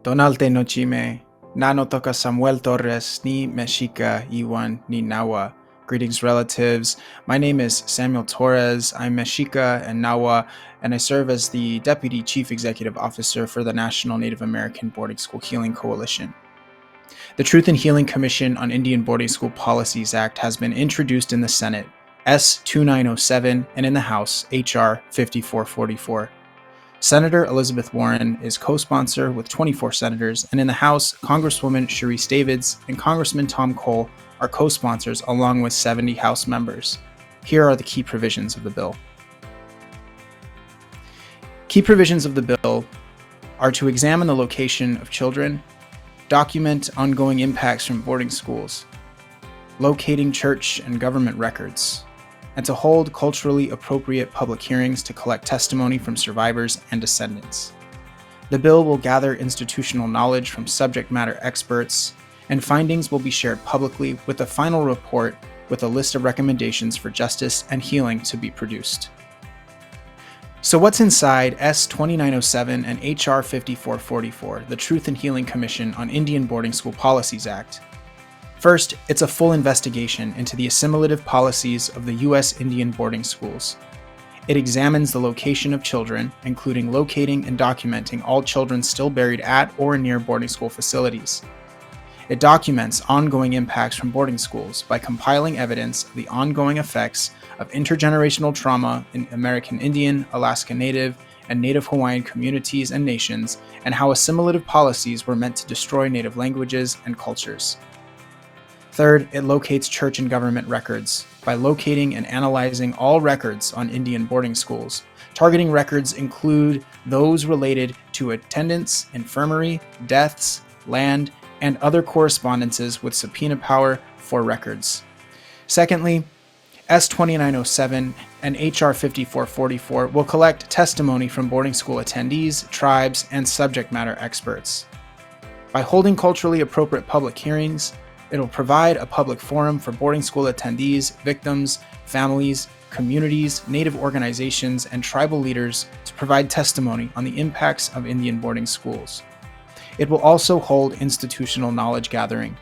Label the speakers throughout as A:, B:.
A: Donalte no chime, nano toka Samuel Torres, ni Mexica, Iwan, ni Nawa. Greetings, relatives. My name is Samuel Torres. I'm Mexica and Nawa, and I serve as the Deputy Chief Executive Officer for the National Native American Boarding School Healing Coalition. The Truth in Healing Commission on Indian Boarding School Policies Act has been introduced in the Senate, S.2907, and in the House, H.R. 5444. Senator Elizabeth Warren is co-sponsor with 24 senators, and in the House, Congresswoman Sharice Davids and Congressman Tom Cole are co-sponsors along with 70 House members. Here are the key provisions of the bill. Key provisions of the bill are to examine the location of children, document ongoing impacts from boarding schools, locating church and government records, and to hold culturally appropriate public hearings to collect testimony from survivors and descendants. The bill will gather institutional knowledge from subject matter experts, and findings will be shared publicly with a final report with a list of recommendations for justice and healing to be produced. So what's inside S.2907 and H.R. 5444, the Truth in Healing Commission on Indian Boarding School Policies Act? First, it's a full investigation into the assimilative policies of the U.S. Indian boarding schools. It examines the location of children, including locating and documenting all children still buried at or near boarding school facilities. It documents ongoing impacts from boarding schools by compiling evidence of the ongoing effects of intergenerational trauma in American Indian, Alaska Native, and Native Hawaiian communities and nations, and how assimilative policies were meant to destroy Native languages and cultures. Third, it locates church and government records by locating and analyzing all records on Indian boarding schools. Targeting records include those related to attendance, infirmary, deaths, land, and other correspondences with subpoena power for records. Secondly, S.2907 and H.R. 5444 will collect testimony from boarding school attendees, tribes, and subject matter experts. By holding culturally appropriate public hearings, it'll provide a public forum for boarding school attendees, victims, families, communities, Native organizations, and tribal leaders to provide testimony on the impacts of Indian boarding schools. It will also hold institutional knowledge gathering.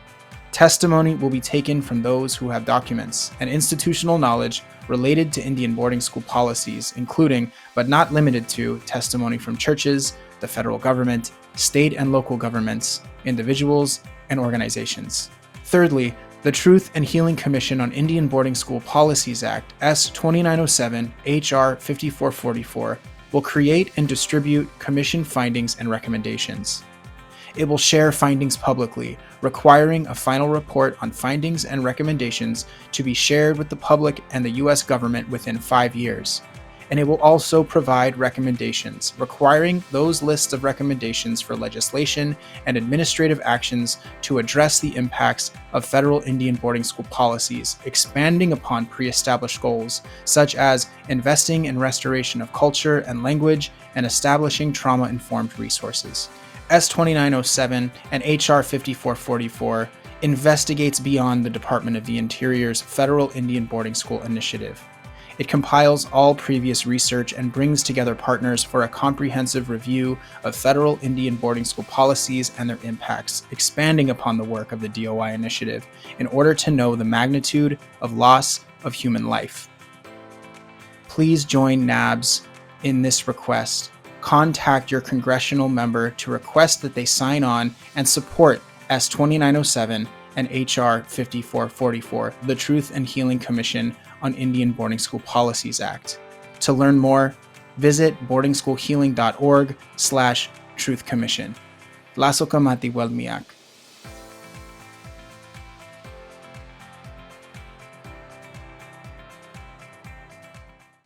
A: Testimony will be taken from those who have documents and institutional knowledge related to Indian boarding school policies, including, but not limited to, testimony from churches, the federal government, state and local governments, individuals, and organizations. Thirdly, the Truth and Healing Commission on Indian Boarding School Policies Act, S.2907, H.R. 5444, will create and distribute commission findings and recommendations. It will share findings publicly, requiring a final report on findings and recommendations to be shared with the public and the U.S. government within 5 years. And it will also provide recommendations, requiring those lists of recommendations for legislation and administrative actions to address the impacts of federal Indian boarding school policies, expanding upon pre-established goals, such as investing in restoration of culture and language and establishing trauma-informed resources. S.2907 and H.R. 5444 investigates beyond the Department of the Interior's Federal Indian Boarding School Initiative. It compiles all previous research and brings together partners for a comprehensive review of federal Indian boarding school policies and their impacts, expanding upon the work of the DOI initiative in order to know the magnitude of loss of human life. Please join NABS in this request. Contact your congressional member to request that they sign on and support S.2907 and H.R. 5444, the Truth and Healing Commission on Indian Boarding School Policies Act. To learn more, visit boardingschoolhealing.org/truthcommission. Laso kamati welmiak.